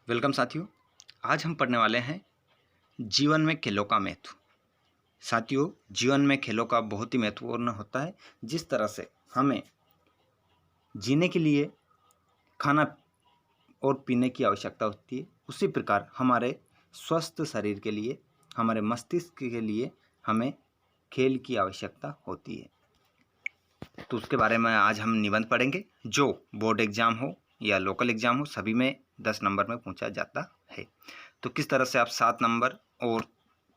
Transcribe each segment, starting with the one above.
Welcome साथियों। आज हम पढ़ने वाले हैं जीवन में खेलों का महत्व। साथियों, जीवन में खेलों का बहुत ही महत्वपूर्ण होता है। जिस तरह से हमें जीने के लिए खाना और पीने की आवश्यकता होती है, उसी प्रकार हमारे स्वस्थ शरीर के लिए, हमारे मस्तिष्क के लिए हमें खेल की आवश्यकता होती है। तो उसके बारे में आज हम निबंध पढ़ेंगे, जो बोर्ड एग्जाम हो या लोकल एग्जाम हो, सभी में 10 नंबर में पूछा जाता है। तो किस तरह से आप 7 नंबर और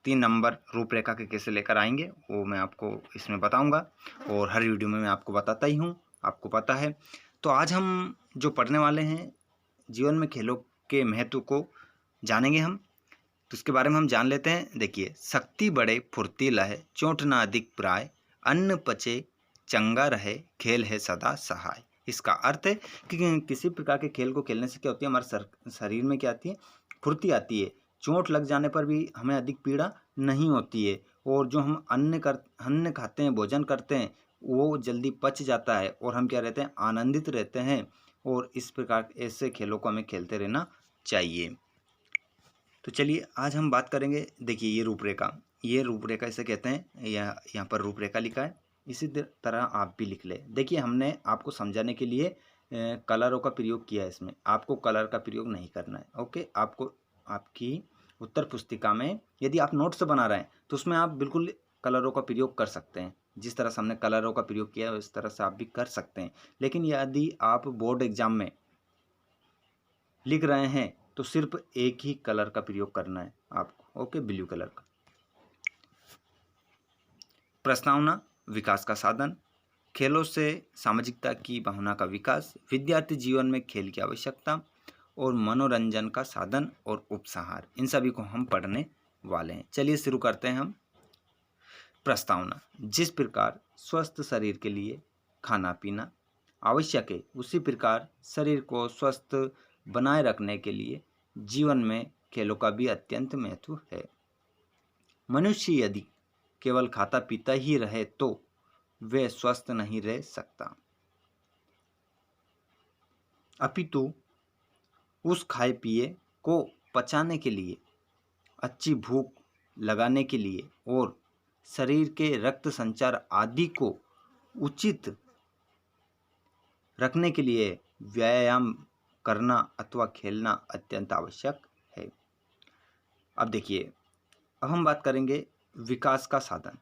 3 नंबर रूपरेखा के कैसे लेकर आएंगे, वो मैं आपको इसमें बताऊंगा और हर वीडियो में मैं आपको बताता ही हूँ, आपको पता है। तो आज हम जो पढ़ने वाले हैं, जीवन में खेलों के महत्व को जानेंगे हम। तो इसके बारे में हम जान लेते हैं। देखिए, शक्ति बढ़े फुर्तीला है, चोट ना अधिक प्राय, अन्न पचे चंगा रहे, खेल है सदा सहाय। इसका अर्थ है कि किसी प्रकार के खेल को खेलने से क्या होती है, हमारे शरीर में क्या आती है, फुर्ती आती है। चोट लग जाने पर भी हमें अधिक पीड़ा नहीं होती है, और जो हम अन्न खाते हैं, भोजन करते हैं, वो जल्दी पच जाता है और हम क्या रहते हैं, आनंदित रहते हैं। और इस प्रकार ऐसे खेलों को हमें खेलते रहना चाहिए। तो चलिए आज हम बात करेंगे। देखिए, ये रूपरेखा इसे कहते हैं, यहाँ पर रूपरेखा लिखा है, इसी तरह आप भी लिख ले। देखिए, हमने आपको समझाने के लिए कलरों का प्रयोग किया है। इसमें आपको कलर का प्रयोग नहीं करना है। ओके, आपको आपकी उत्तर पुस्तिका में यदि आप नोट्स बना रहे हैं तो उसमें आप बिल्कुल कलरों का प्रयोग कर सकते हैं। जिस तरह से हमने कलरों का प्रयोग किया है उस तरह से आप भी कर सकते हैं। लेकिन यदि आप बोर्ड एग्जाम में लिख रहे हैं तो सिर्फ एक ही कलर का प्रयोग करना है आपको। ओके, ब्लू कलर का। प्रस्तावना, विकास का साधन, खेलों से सामाजिकता की भावना का विकास, विद्यार्थी जीवन में खेल की आवश्यकता और मनोरंजन का साधन और उपसंहार, इन सभी को हम पढ़ने वाले हैं। चलिए शुरू करते हैं हम। प्रस्तावना, जिस प्रकार स्वस्थ शरीर के लिए खाना पीना आवश्यक है, उसी प्रकार शरीर को स्वस्थ बनाए रखने के लिए जीवन में खेलों का भी अत्यंत महत्व है। मनुष्य यदि केवल खाता पीता ही रहे तो वह स्वस्थ नहीं रह सकता, अपितु उस खाए पिए को पचाने के लिए, अच्छी भूख लगाने के लिए और शरीर के रक्त संचार आदि को उचित रखने के लिए व्यायाम करना अथवा खेलना अत्यंत आवश्यक है। अब देखिए, अब हम बात करेंगे विकास का साधन।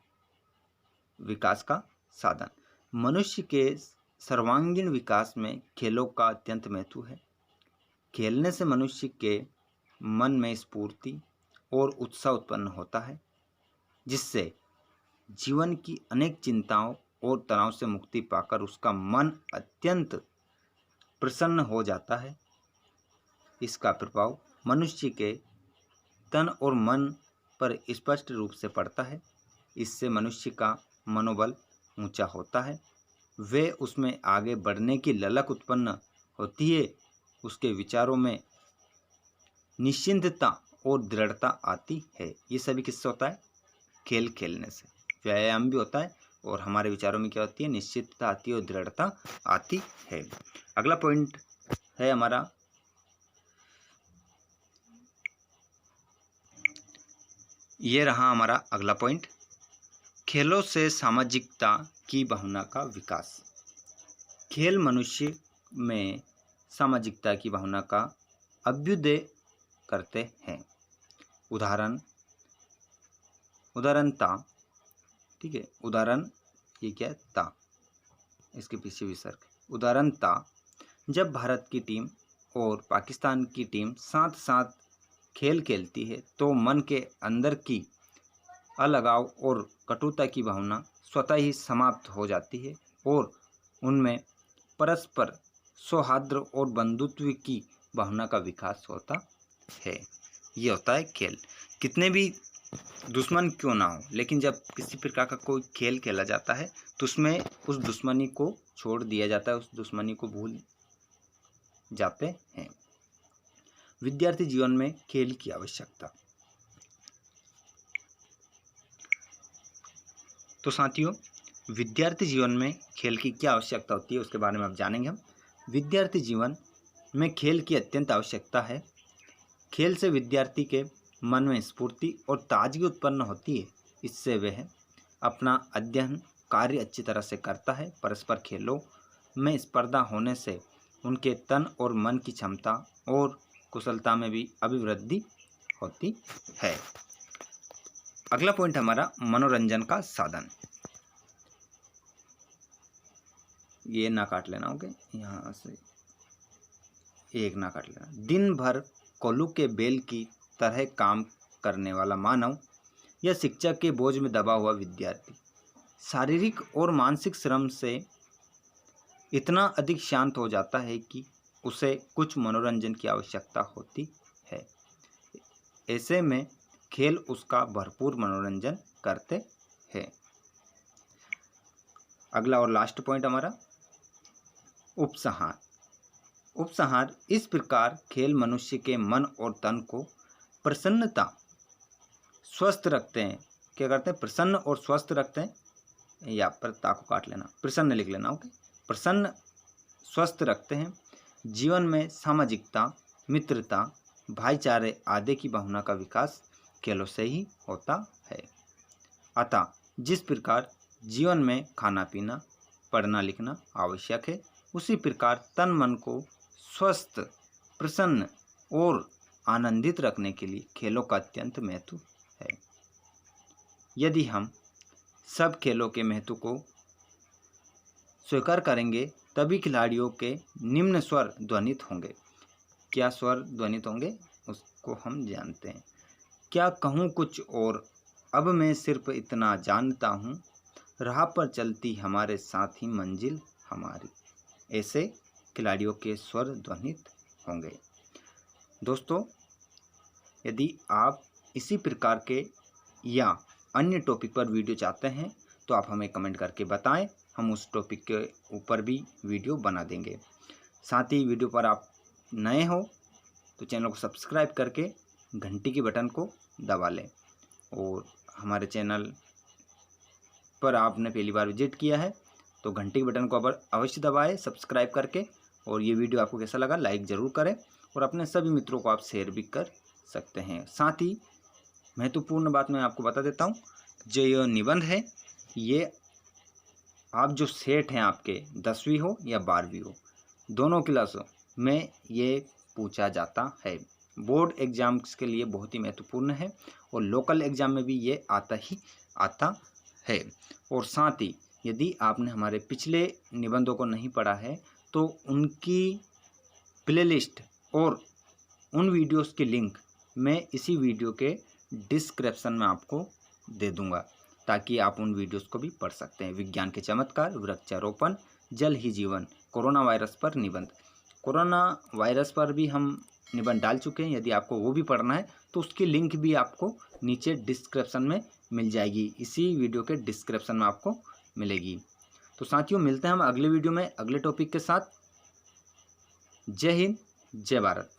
विकास का साधन, मनुष्य के सर्वांगीण विकास में खेलों का अत्यंत महत्व है। खेलने से मनुष्य के मन में स्फूर्ति और उत्साह उत्पन्न होता है, जिससे जीवन की अनेक चिंताओं और तनाव से मुक्ति पाकर उसका मन अत्यंत प्रसन्न हो जाता है। इसका प्रभाव मनुष्य के तन और मन पर स्पष्ट रूप से पड़ता है। इससे मनुष्य का मनोबल ऊंचा होता है, वे उसमें आगे बढ़ने की ललक उत्पन्न होती है, उसके विचारों में निश्चिंतता और दृढ़ता आती है। ये सभी किससे होता है, खेल खेलने से। व्यायाम भी होता है और हमारे विचारों में क्या होती है, निश्चितता आती है और दृढ़ता आती है। अगला पॉइंट है हमारा, ये रहा हमारा अगला पॉइंट, खेलों से सामाजिकता की भावना का विकास। खेल मनुष्य में सामाजिकता की भावना का अभ्युदय करते हैं। उदाहरणता, ठीक है, उदाहरण, ये क्या है, ता, इसके पीछे विसर्ग। उदाहरणता, जब भारत की टीम और पाकिस्तान की टीम साथ साथ खेल खेलती है तो मन के अंदर की अलगाव और कटुता की भावना स्वतः ही समाप्त हो जाती है और उनमें परस्पर सौहार्द और बंधुत्व की भावना का विकास होता है। ये होता है खेल। कितने भी दुश्मन क्यों ना हो, लेकिन जब किसी प्रकार का कोई खेल खेला जाता है तो उसमें उस दुश्मनी को छोड़ दिया जाता है, उस दुश्मनी को भूल जाते हैं। विद्यार्थी जीवन में खेल की आवश्यकता। तो साथियों, विद्यार्थी जीवन में खेल की क्या आवश्यकता होती है उसके बारे में अब जानेंगे हम। विद्यार्थी जीवन में खेल की अत्यंत आवश्यकता है। खेल से विद्यार्थी के मन में स्फूर्ति और ताजगी उत्पन्न होती है। इससे वह अपना अध्ययन कार्य अच्छी तरह से करता है। परस्पर खेलों में स्पर्धा होने से उनके तन और मन की क्षमता और कुशलता में भी अभिवृद्धि होती है। अगला पॉइंट हमारा मनोरंजन का साधन। ये ना काट लेना, ओके, यहाँ से एक ना काट लेना। दिन भर कोल्हू के बैल की तरह काम करने वाला मानव या शिक्षक के बोझ में दबा हुआ विद्यार्थी शारीरिक और मानसिक श्रम से इतना अधिक शांत हो जाता है कि उसे कुछ मनोरंजन की आवश्यकता होती है। ऐसे में खेल उसका भरपूर मनोरंजन करते हैं। अगला और लास्ट पॉइंट हमारा उपसंहार। उपसंहार इस प्रकार खेल मनुष्य के मन और तन को प्रसन्नता स्वस्थ रखते हैं। क्या करते हैं? प्रसन्न और स्वस्थ रखते हैं। या प्रता को काट लेना, प्रसन्न लिख लेना, ओके। प्रसन्न स्वस्थ रखते हैं। जीवन में सामाजिकता, मित्रता, भाईचारे आदि की भावना का विकास खेलों से ही होता है। अतः जिस प्रकार जीवन में खाना पीना, पढ़ना लिखना आवश्यक है, उसी प्रकार तन मन को स्वस्थ, प्रसन्न और आनंदित रखने के लिए खेलों का अत्यंत महत्व है। यदि हम सब खेलों के महत्व को स्वीकार करेंगे तभी खिलाड़ियों के निम्न स्वर ध्वनित होंगे। क्या स्वर ध्वनित होंगे उसको हम जानते हैं। क्या कहूँ कुछ और, अब मैं सिर्फ इतना जानता हूँ, राह पर चलती हमारे साथ ही मंजिल हमारी। ऐसे खिलाड़ियों के स्वर ध्वनित होंगे। दोस्तों, यदि आप इसी प्रकार के या अन्य टॉपिक पर वीडियो चाहते हैं तो आप हमें कमेंट करके बताएं, हम उस टॉपिक के ऊपर भी वीडियो बना देंगे। साथ ही वीडियो पर आप नए हो तो चैनल को सब्सक्राइब करके घंटी की बटन को दबा लें, और हमारे चैनल पर आपने पहली बार विजिट किया है तो घंटी के बटन को अवश्य दबाएं सब्सक्राइब करके। और ये वीडियो आपको कैसा लगा लाइक ज़रूर करें, और अपने सभी मित्रों को आप शेयर भी कर सकते हैं। साथ ही महत्वपूर्ण बात मैं आपको बता देता हूँ, जो ये निबंध है ये आप जो सेट हैं आपके 10वीं हो या 12वीं हो, दोनों क्लासों में ये पूछा जाता है। बोर्ड एग्जाम्स के लिए बहुत ही महत्वपूर्ण है और लोकल एग्ज़ाम में भी ये आता है। और साथ ही यदि आपने हमारे पिछले निबंधों को नहीं पढ़ा है तो उनकी प्लेलिस्ट और उन वीडियोस की लिंक मैं इसी वीडियो के डिस्क्रिप्शन में आपको दे दूंगा, ताकि आप उन वीडियोस को भी पढ़ सकते हैं। विज्ञान के चमत्कार, वृक्षारोपण, जल ही जीवन, कोरोना वायरस पर निबंध। कोरोना वायरस पर भी हम निबंध डाल चुके हैं। यदि आपको वो भी पढ़ना है तो उसकी लिंक भी आपको नीचे डिस्क्रिप्शन में मिल जाएगी, इसी वीडियो के डिस्क्रिप्शन में आपको मिलेगी। तो साथियों, मिलते हैं हम अगले वीडियो में अगले टॉपिक के साथ। जय हिंद, जय भारत।